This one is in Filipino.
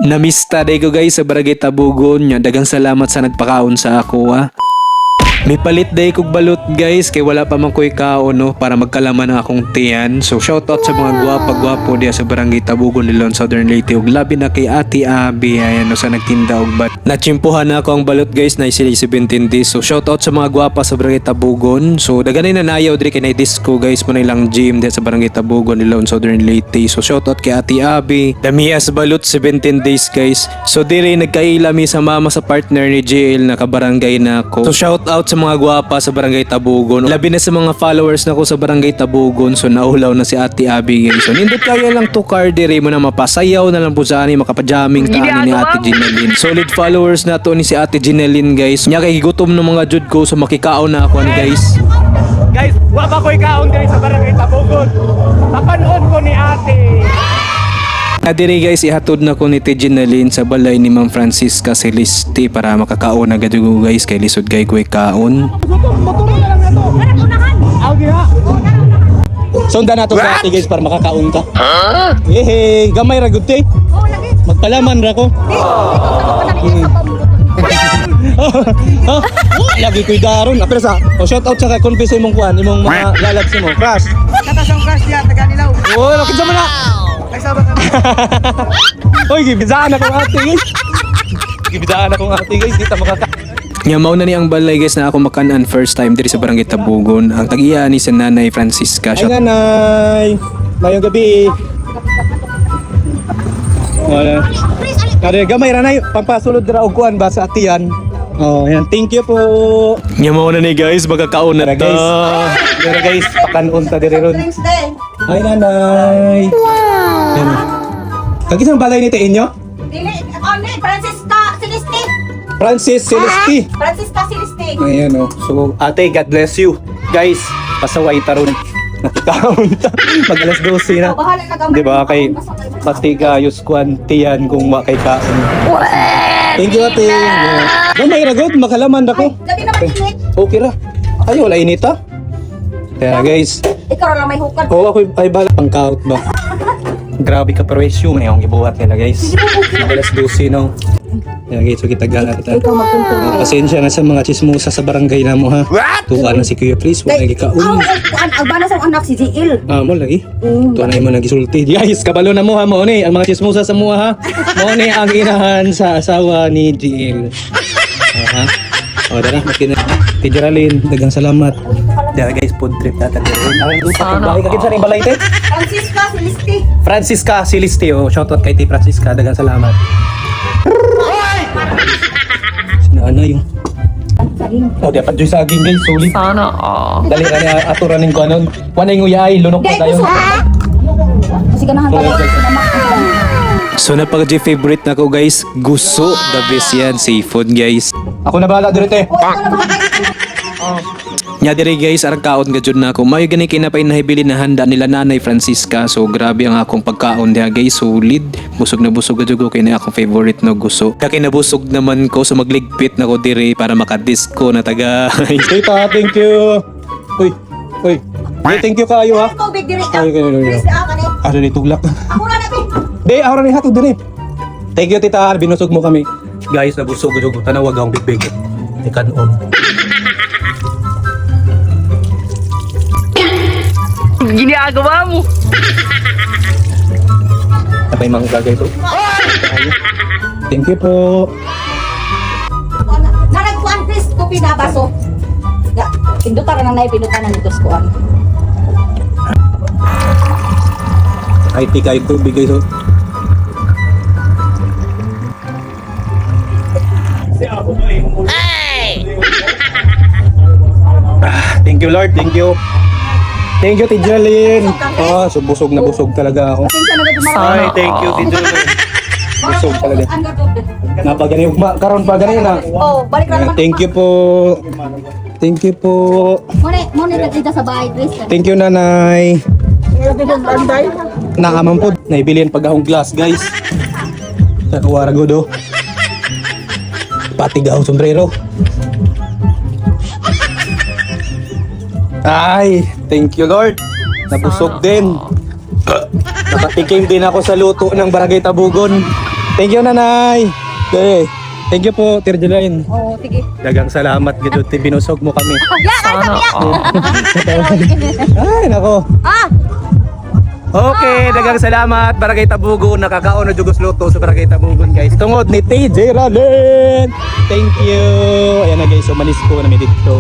Namista day ko guys sa Barangay Tabugon nya. Dagang salamat sa nagpakaon sa ako ha. May palit day kog balot guys kay wala pa man ko'y kaon no para magkalaman ang akong tiyan. So shoutout sa mga gwapa-gwapo diya sa Barangay Tabugon nilon Southern Leyte ug labi na kay Ate Abi ayan no sa nagtinda og bat. Natsimpuhan na ako ang balot guys na sila 17 days. So shoutout sa mga gwapa sa Barangay Tabugon. So daganay na nayaw diri kay na disco guys mo na ilang gym diya sa Barangay Tabugon nilon Southern Leyte. So shoutout kay Ate Abi. Damias balot 17 days guys. So diri nagkailami sa mama sa partner ni JL na kabarangay na ako. So shoutout sa mga gwapa sa Barangay Tabugon. Labi na sa mga followers na ko sa Barangay Tabugon. So naulaw na si Ate Abi guys. So nindot kaya lang to car diri mo na mapasayaw na lang po sa ani makapajaming taan ni Ate Ginelin. Solid followers na to ni si Ate Ginelin guys. Nya kay gutom ng mga jud ko so makikaon na ako ani guys. Guys, wa pa ko'y kaon diri sa Barangay Tabugon. Papanon ko ni ate. Diri guys, ihatod na ko ni Ginelin sa balay ni Ma'am Francisca Celeste para makakaon agad ko guys kay lisod kay ko'y kaon. Motor na lang na to. Agi ha. Sundan nato sa ate guys para makakaon ka. Eh, gamay ra gud te. Magpalaman ra ko. Lagi ko'y daron. Pero sa, shout out sa confess imong kuan, imong mga lalabs mo. Crush. Katasang crush niya, taga nilaw. Oh, lakit sa mana. Ay, sabang kami. Oy, gibidaan akong ate guys. Gibidaan akong ate guys, di ta makaka. Nya mao na ni ang balay guys na ako makanan first time diri sa Barangay Tabugon. Ang tag-iya ni sa Nanay Francisca. Ay nanay, mayong gabi. Wala. Kare gamay ra nay, pampasulod ra og kuan ba sa atiyan. Oh, yan. Thank you po. Nya mao na ni guys, magkakaon na Tara guys. ta. Tara guys, pakanon ta diri ron. Thanks din. Ay nanay. Wow. Kagisang balay ni inyo? Dili, ano Francisca Celeste. Francis Celeste. Francisca Celeste. Ayan oh. So, ate, God bless you. Guys, pasaway taron. Nakikaon ta. Mag-alas 12 na. Bahala na gamay. Di ba kay pati kayos kwan tiyan kung wa kay kaon. Thank you ate. Gamay ra gud makalaman ako. Labi naman init. Okay ra. Ay wala init ha. Kaya guys, Ikaw lang may hukad. ako ay bala pang kaut ba. Grabe ka presyo man yung gibuhat nila guys. Alas 12 no. Kaya guys, so kita gala kita. Ikaw magpunta. Pasensya na sa mga chismosa sa barangay na mo ha. Tuwa na si Kuya Please, wala gikaon. Ang bana sa anak si JL. Mo lagi. Tuwa na mo nagisulti. Guys, kabalo na mo ha mo ni ang mga chismosa sa mo ha. Mo ni ang inahan sa asawa ni GL. Ha? O dara, makina. Tijaralin, dagang salamat. Dara guys, food trip natin. Ang lupa kung balay kakit sa rin balay te. Francisca Celeste. Francisca Celeste, oh. Shoutout kay T. Francisca, dagang salamat. Sinana yung... Oh, dapat dyan sa aging guys, sulit. Sana Dali ka niya aturanin ko anon. Wala yung uyay, lunok na tayo. Kasi ganahan ka lang sa namak. So napaka favorite na ko guys, guso, the best yan, seafood guys. Ako na bahala dito eh. Nya diri guys, arang kaon ga jud na ako. Mayo gani kinapay na hibili na handa nila Nanay Francisca. So grabe ang akong pagkaon diha guys, solid. Busog na busog ga jud ko kay na akong favorite no guso. Kaya kinabusog naman ko sa magligpit na ko diri para makadisco na taga. Tita, thank you. Uy, uy. Hey, thank you kayo ha. Tubig diri. Ay, Please na ka ni. Ano ni tuglak? Ako na nabi. Be, ako ni hatod diri. Thank you tita, binusog mo kami. Guys, nabusog ko jud tanawag ang bigbig. Ikanon. ginagawa mo. Tapay mga gagay to. Thank you po. Nanagkuan please kopi na baso. Ya, pindutan na nay pindutan na nito kuan. Ay, tika yung tubig guys. Thank you Lord, thank you. Thank you Tijalin. Oh, so busog na busog talaga ako. Kinsa na gud mara. Ay, thank you Tijalin. Busog talaga. Napagani karon pa gani na. Oh, balik na naman. Thank you po. Thank you po. Mo na dito sa bahay please. Thank you nanay. Nakaman po. Naibilihan pagahong glass guys. Sa kuwara godo. Pati gahong sombrero. Ay, thank you Lord. Nabusog din. Nakatikim din ako sa luto ng Barangay Tabugon. Thank you, nanay. Okay. Thank you po, Tirjelain. Oo, sige. Dagang salamat gid ti binusog mo kami. Ya, kaya Ay, nako. Ah! Okay, dagang salamat Barangay Tabugon, nakakaon na jugos luto sa Barangay Tabugon guys. Tungod ni TJ Ralen. Thank you. Ayan na guys, umalis po na dito.